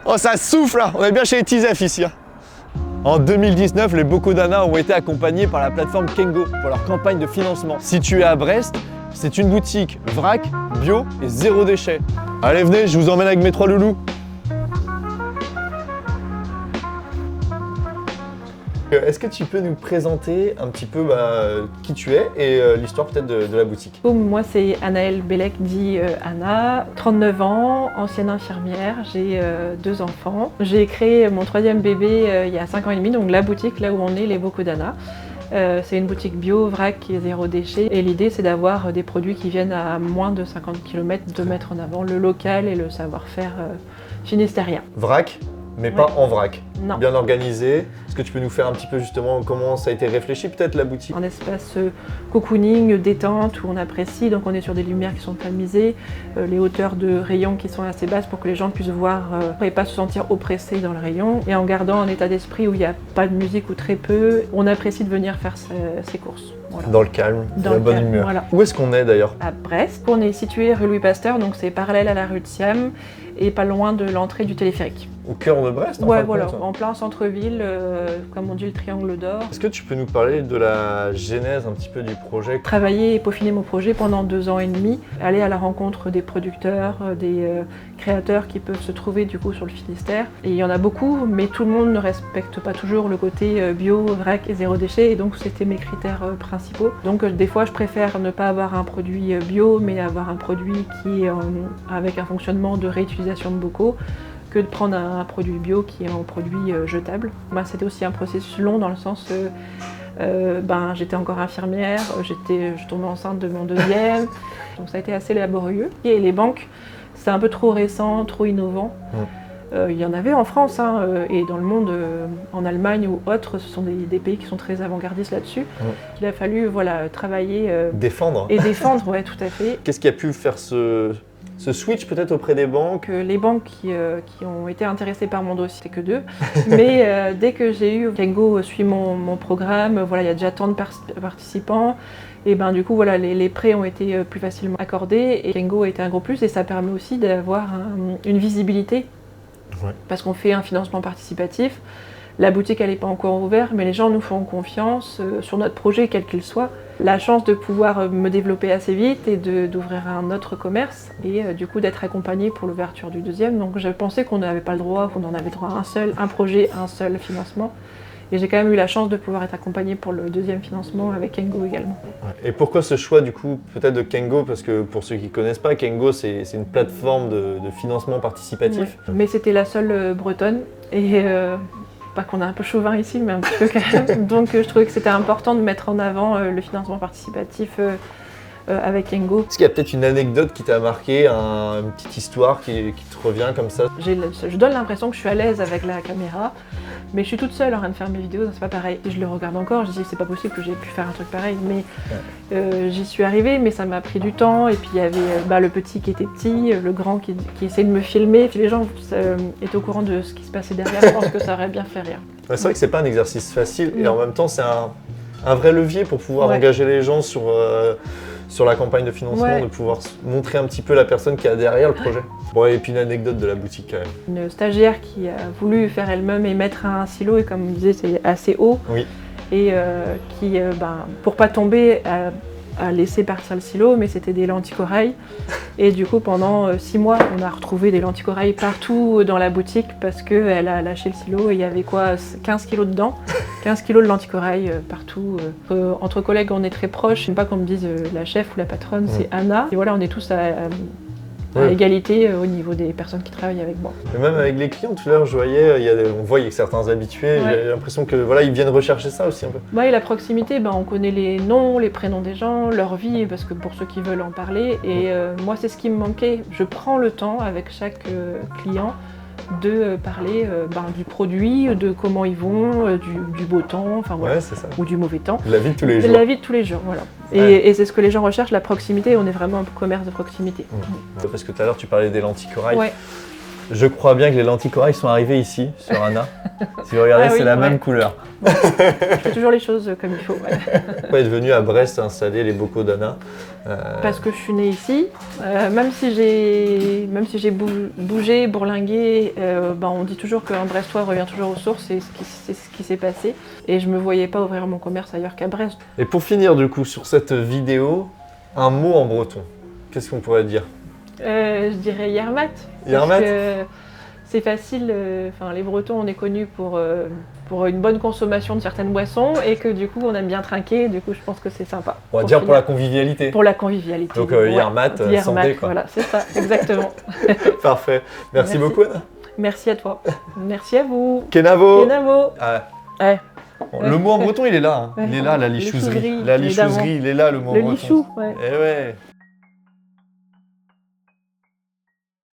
Oh, ça souffle là. On est bien chez les Tizef ici. En 2019, les Bocaux-d'Anna ont été accompagnés par la plateforme Kengo pour leur campagne de financement. Située à Brest, c'est une boutique vrac, bio et zéro déchet. Allez, venez, je vous emmène avec mes 3 loulous. Est-ce que tu peux nous présenter un petit peu qui tu es et l'histoire peut-être de la boutique? Moi, c'est Anaëlle Bellec, dit Anna, 39 ans, ancienne infirmière, j'ai 2 enfants. J'ai créé mon 3e bébé il y a 5 ans et demi, donc la boutique là où on est, les Bocaux-d'Anna. C'est une boutique bio, vrac et zéro déchet. Et l'idée, c'est d'avoir des produits qui viennent à moins de 50 km, de mettre en avant le local et le savoir-faire finistérien. Vrac, mais pas en vrac. Non. Bien organisé. Est-ce que tu peux nous faire un petit peu justement comment ça a été réfléchi peut-être la boutique? Un espace cocooning, détente, où on apprécie, donc on est sur des lumières qui sont tamisées, les hauteurs de rayons qui sont assez basses pour que les gens puissent voir et pas se sentir oppressés dans le rayon. Et en gardant un état d'esprit où il n'y a pas de musique ou très peu, on apprécie de venir faire ses courses. Voilà. Dans le calme, dans la bonne humeur. Voilà. Où est-ce qu'on est d'ailleurs? À Brest. On est situé rue Louis Pasteur, donc c'est parallèle à la rue de Siam et pas loin de l'entrée du téléphérique. Au cœur de Brest? Ouais, voilà, en plein centre-ville, comme on dit, le triangle d'or. Est-ce que tu peux nous parler de la genèse un petit peu du projet? Travailler et peaufiner mon projet pendant 2 ans et demi, aller à la rencontre des producteurs, des créateurs qui peuvent se trouver du coup sur le Finistère. Et il y en a beaucoup, mais tout le monde ne respecte pas toujours le côté bio, vrac et zéro déchet, et donc c'était mes critères principaux. Donc des fois je préfère ne pas avoir un produit bio, mais avoir un produit qui est avec un fonctionnement de réutilisation de bocaux, que de prendre un produit bio qui est un produit jetable. C'était aussi un processus long dans le sens j'étais encore infirmière, je tombais enceinte de mon 2e, donc ça a été assez laborieux. Et les banques, c'est un peu trop récent, trop innovant. Il y en avait en France et dans le monde, en Allemagne ou autres, ce sont des pays qui sont très avant-gardistes là-dessus. Il a fallu travailler défendre. Et défendre, ouais, tout à fait. Qu'est-ce qui a pu faire ce switch peut-être auprès des banques? Les banques qui ont été intéressées par mon dossier, c'était que 2. Mais dès que j'ai eu Kengo suit mon programme, il y a déjà tant de participants. Et du coup, les prêts ont été plus facilement accordés et Kengo a été un gros plus et ça permet aussi d'avoir une visibilité. Ouais. Parce qu'on fait un financement participatif. La boutique, elle n'est pas encore ouverte, mais les gens nous font confiance sur notre projet, quel qu'il soit. La chance de pouvoir me développer assez vite et d'ouvrir un autre commerce et du coup d'être accompagnée pour l'ouverture du 2e. Donc je pensais qu'on n'avait pas le droit, qu'on en avait droit à un projet, un seul financement. Et j'ai quand même eu la chance de pouvoir être accompagnée pour le 2e financement avec Kengo également. Et pourquoi ce choix du coup peut-être de Kengo? Parce que pour ceux qui ne connaissent pas, Kengo c'est une plateforme de financement participatif. Ouais. Mais c'était la seule bretonne et pas qu'on est un peu chauvin ici, mais un petit peu quand même. Donc je trouvais que c'était important de mettre en avant le financement participatif avec Kengo. Est-ce qu'il y a peut-être une anecdote qui t'a marqué, une petite histoire qui te revient comme ça? Je donne l'impression que je suis à l'aise avec la caméra, mais je suis toute seule en train de faire mes vidéos, donc c'est pas pareil. Et je le regarde encore, je dis c'est pas possible que j'ai pu faire un truc pareil, mais j'y suis arrivée, mais ça m'a pris du temps. Et puis il y avait le petit qui était petit, le grand qui essayait de me filmer. Puis les gens étaient au courant de ce qui se passait derrière, je pense que ça aurait bien fait rire. C'est vrai que c'est pas un exercice facile et en même temps c'est un vrai levier pour pouvoir engager les gens sur la campagne de financement, de pouvoir montrer un petit peu la personne qui est derrière le projet. Bon, et puis une anecdote de la boutique quand même. Une stagiaire qui a voulu faire elle-même et mettre un silo, et comme on disait, c'est assez haut. Oui. Et qui, pour pas tomber, a laissé partir le silo, mais c'était des lentilles corail. Et du coup, pendant 6 mois, on a retrouvé des lentilles corail partout dans la boutique parce qu'elle a lâché le silo et il y avait 15 kilos dedans. 15 kilos de lentilles corail partout. Entre collègues, on est très proches. Je ne pas qu'on me dise la chef ou la patronne, c'est Anna. Et voilà, on est tous à égalité au niveau des personnes qui travaillent avec moi. Et même avec les clients, tout à l'heure, je voyais, on voit qu'il y a certains habitués, j'ai l'impression que ils viennent rechercher ça aussi un peu. Et la proximité, on connaît les noms, les prénoms des gens, leur vie, parce que pour ceux qui veulent en parler. Et moi, c'est ce qui me manquait. Je prends le temps avec chaque client de parler du produit, de comment ils vont, du beau temps, ou du mauvais temps. De la vie de tous les jours. De la vie de tous les jours, voilà. Et c'est ce que les gens recherchent, la proximité. On est vraiment un commerce de proximité. Parce que tout à l'heure, tu parlais des lentilles corail. Ouais. Je crois bien que les lentilles corail sont arrivées ici, sur Anna. Si vous regardez, Ah oui, c'est la ouais. même couleur. Je fais toujours les choses comme il faut. Ouais. Pourquoi est venu à Brest installer les bocaux d'Anna? Parce que je suis née ici, même si j'ai bougé, bourlingué, on dit toujours qu'un Brestois revient toujours aux sources, c'est ce qui s'est passé. Et je me voyais pas ouvrir mon commerce ailleurs qu'à Brest. Et pour finir du coup sur cette vidéo, un mot en breton. Qu'est-ce qu'on pourrait dire? Je dirais Yermat. Yermat. Parce que c'est facile, les Bretons on est connus pour une bonne consommation de certaines boissons et que du coup on aime bien trinquer, du coup je pense que c'est sympa. On va dire pour la convivialité. Pour la convivialité. Donc ouais. Yermat, santé quoi. Voilà, c'est ça, exactement. Parfait. Merci beaucoup Anna. Merci à toi. Merci à vous. Kenavo. Kenavo. Ah, Ouais. bon, le mot en breton il est là. Hein. Ouais. Il est là, la lichouserie. Lichouserie, La évidemment. lichouserie, il est là le mot en Le breton. lichou, ouais. Eh ouais.